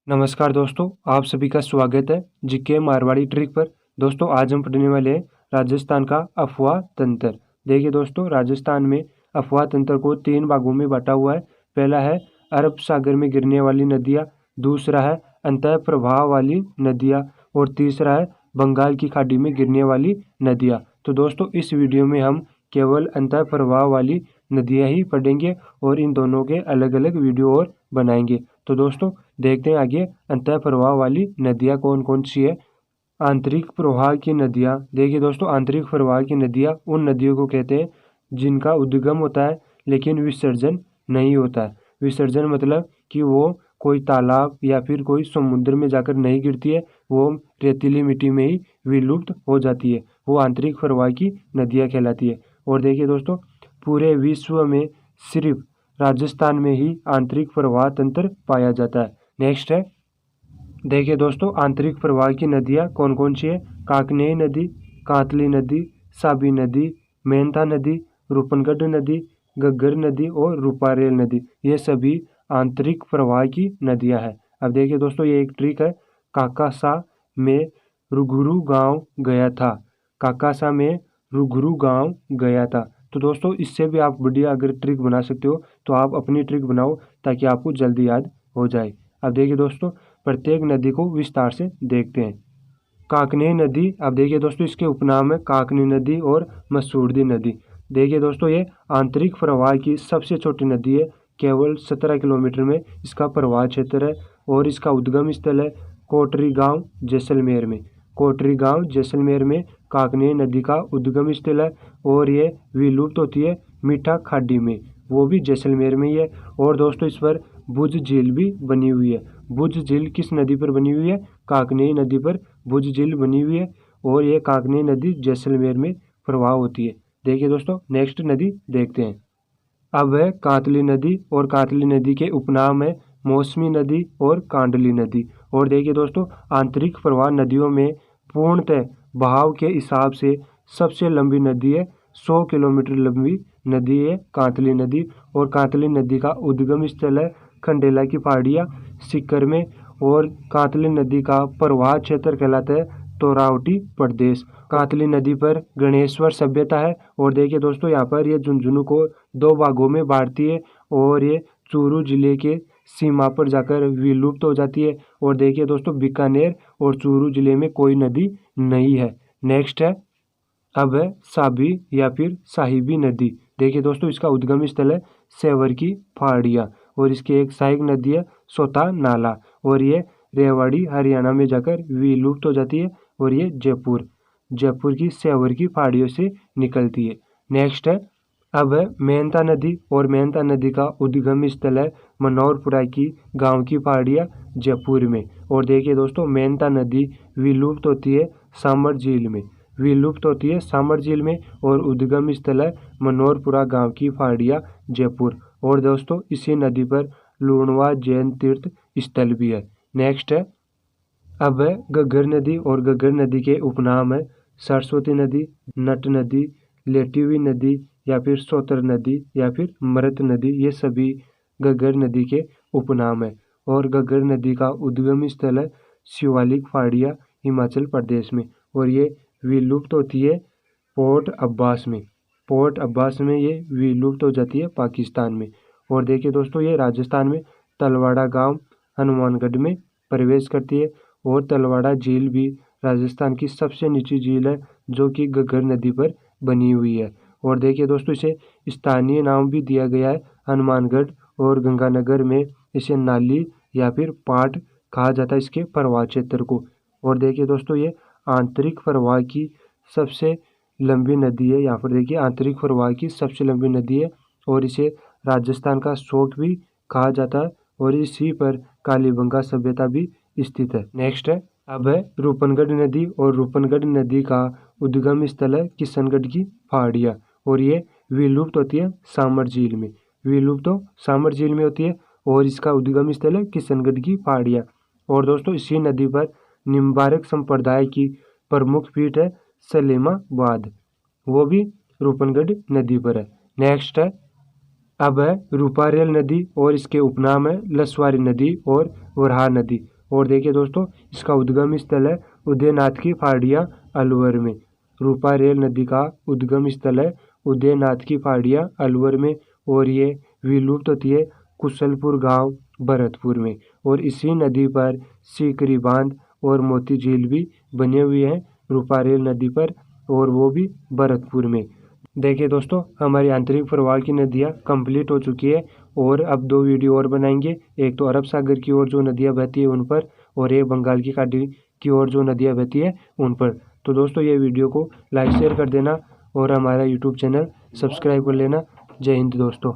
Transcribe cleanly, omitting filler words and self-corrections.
नमस्कार दोस्तों, आप सभी का स्वागत है जीके मारवाड़ी ट्रिक पर। दोस्तों आज हम पढ़ने वाले हैं राजस्थान का अफवाह तंत्र। देखिए दोस्तों, राजस्थान में अफवाह तंत्र को 3 भागों में बांटा हुआ है। पहला है अरब सागर में गिरने वाली नदियाँ, दूसरा है अंतः प्रवाह वाली नदियाँ और तीसरा है बंगाल की खाड़ी में गिरने वाली नदियाँ। तो दोस्तों इस वीडियो में हम केवल अंतः प्रवाह वाली नदियाँ ही पढ़ेंगे और इन दोनों के अलग अलग वीडियो और बनाएंगे। तो दोस्तों देखते हैं आगे अंतः प्रवाह वाली नदियाँ कौन कौन सी है। आंतरिक प्रवाह की नदियाँ, देखिए दोस्तों आंतरिक प्रवाह की नदियाँ उन नदियों को कहते हैं जिनका उद्गम होता है लेकिन विसर्जन नहीं होता है। विसर्जन मतलब कि वो कोई तालाब या फिर कोई समुद्र में जाकर नहीं गिरती है, वो रेतीली मिट्टी में ही विलुप्त हो जाती है, वो आंतरिक प्रवाह की नदियाँ कहलाती है। और देखिए दोस्तों पूरे विश्व में सिर्फ राजस्थान में ही आंतरिक प्रवाह तंत्र पाया जाता है। नेक्स्ट है, देखिए दोस्तों आंतरिक प्रवाह की नदियाँ कौन कौन सी है। काकनेय नदी, कांतली नदी, साबी नदी, मेंथा नदी, रूपनगढ़ नदी, घग्गर नदी और रूपारेल नदी, ये सभी आंतरिक प्रवाह की नदियाँ हैं। अब देखिए दोस्तों ये एक ट्रिक है, काकासा में रुघुरु गांव गया था। काकासा में रुघुरु गांव गया था। तो दोस्तों इससे भी आप बढ़िया अगर ट्रिक बना सकते हो तो आप अपनी ट्रिक बनाओ ताकि आपको जल्दी याद हो जाए। अब देखिए दोस्तों प्रत्येक नदी को विस्तार से देखते हैं। काकनेय नदी, अब देखिए दोस्तों इसके उपनाम है काकनी नदी और मसूरदी नदी। देखिए दोस्तों ये आंतरिक प्रवाह की सबसे छोटी नदी है, केवल 17 किलोमीटर में इसका प्रवाह क्षेत्र है और इसका उद्गम स्थल है कोटरी गांव जैसलमेर में। कोटरी गांव जैसलमेर में काकनेय नदी का उद्गम स्थल है और ये विलुप्त होती है मीठा खाड़ी में, वो भी जैसलमेर में ही है। और दोस्तों इस पर भुज झील भी बनी हुई है। भुज झील किस नदी पर बनी हुई है? काकनेय नदी पर भुज झील बनी हुई है और ये काकनेय नदी जैसलमेर में प्रवाह होती है। देखिए दोस्तों नेक्स्ट नदी देखते हैं। अब है कांतली नदी और कांतली नदी के उपनाम है मौसमी नदी और कांडली नदी। और देखिए दोस्तों आंतरिक प्रवाह नदियों में पूर्णतः बहाव के हिसाब से सबसे लंबी नदी है, 100 किलोमीटर लंबी नदी है कांतली नदी। और कांतली नदी का उद्गम स्थल है खंडेला की पहाड़ियाँ सीकर में और कांतली नदी का प्रवाह क्षेत्र कहलाता है तोरावटी प्रदेश। कांतली नदी पर गणेश्वर सभ्यता है। और देखिए दोस्तों यहाँ पर ये झुंझुनू को 2 भागों में बांटती है और ये चूरू जिले के सीमा पर जाकर विलुप्त हो जाती है। और देखिए दोस्तों बीकानेर और चूरू जिले में कोई नदी नहीं है। नेक्स्ट है, अब है साबी या फिर साहिबी नदी। देखिए दोस्तों इसका उद्गम स्थल है सेवर की पहाड़ियाँ और इसकी एक सहायक नदी है सोता नाला और ये रेवाड़ी हरियाणा में जाकर विलुप्त हो जाती है और ये जयपुर की सेवर की पहाड़ियों से निकलती है। नेक्स्ट है, अब है मेहनता नदी और मेहनता नदी का उद्गम स्थल है मनौरपुरा की गांव की पहाड़ियाँ जयपुर में। और देखिए दोस्तों मेहनता नदी विलुप्त होती है सामर झील में और उद्गम स्थल है मनौरपुरा गांव की पहाड़ियाँ जयपुर। और दोस्तों इसी नदी पर लूणवा जैन तीर्थ स्थल भी है। नेक्स्ट है, अब है घग्गर नदी और घग्गर नदी के उपनाम है सरस्वती नदी, नट नदी, लेटी हुई नदी या फिर सोतर नदी या फिर मृत नदी, ये सभी घग्गर नदी के उपनाम है। और घग्गर नदी का उद्गम स्थल है शिवालिक पहाड़ियाँ हिमाचल प्रदेश में और ये विलुप्त होती है पोर्ट अब्बास में ये विलुप्त हो जाती है पाकिस्तान में। और देखिए दोस्तों ये राजस्थान में तलवाड़ा गांव हनुमानगढ़ में प्रवेश करती है और तलवाड़ा झील भी राजस्थान की सबसे निचली झील है जो कि घग्गर नदी पर बनी हुई है। और देखिए दोस्तों इसे स्थानीय नाम भी दिया गया है हनुमानगढ़ और गंगानगर में इसे नाली या फिर पाट कहा जाता है इसके प्रवाह क्षेत्र को। और देखिए दोस्तों ये आंतरिक प्रवाह की सबसे लंबी नदी है। यहाँ पर देखिए आंतरिक प्रवाह की सबसे लंबी नदी है और इसे राजस्थान का शोक भी कहा जाता है और इसी पर कालीबंगा सभ्यता भी स्थित है। नेक्स्ट है, अब है रूपनगढ़ नदी और रूपनगढ़ नदी का उद्गम स्थल है किशनगढ़ की पहाड़ियाँ और ये विलुप्त होती है सामर झील में होती है और इसका उद्गम स्थल है किशनगढ़ की पहाड़ियाँ। और दोस्तों इसी नदी पर निम्बारक संप्रदाय की प्रमुख पीठ है सलेमाबाद, वो भी रूपनगढ़ नदी पर है। नेक्स्ट है, अब है रूपारेल नदी और इसके उपनाम है लसवारी नदी और वराह नदी। और देखिए दोस्तों, इसका उद्गम स्थल है उदयनाथ की फाड़िया अलवर में। रूपारेल नदी का उद्गम स्थल है उदयनाथ की फाड़िया अलवर में, और ये विलुप्त होती है कुशलपुर गांव भरतपुर में। और इसी नदी पर सीकरी बांध और मोती झील भी बने हुए हैं रूपारेल नदी पर, और वो भी भरतपुर में। देखिए दोस्तों, हमारी आंतरिक प्रवाह की नदियाँ कंप्लीट हो चुकी है, और अब 2 वीडियो और बनाएंगे। एक तो अरब सागर की ओर जो नदियाँ बहती है उन पर, और एक बंगाल की खाड़ी की ओर जो नदियाँ बहती है उन पर। तो दोस्तों, ये वीडियो को लाइक शेयर कर देना और हमारा यूट्यूब चैनल सब्सक्राइब कर लेना। जय हिंद दोस्तों।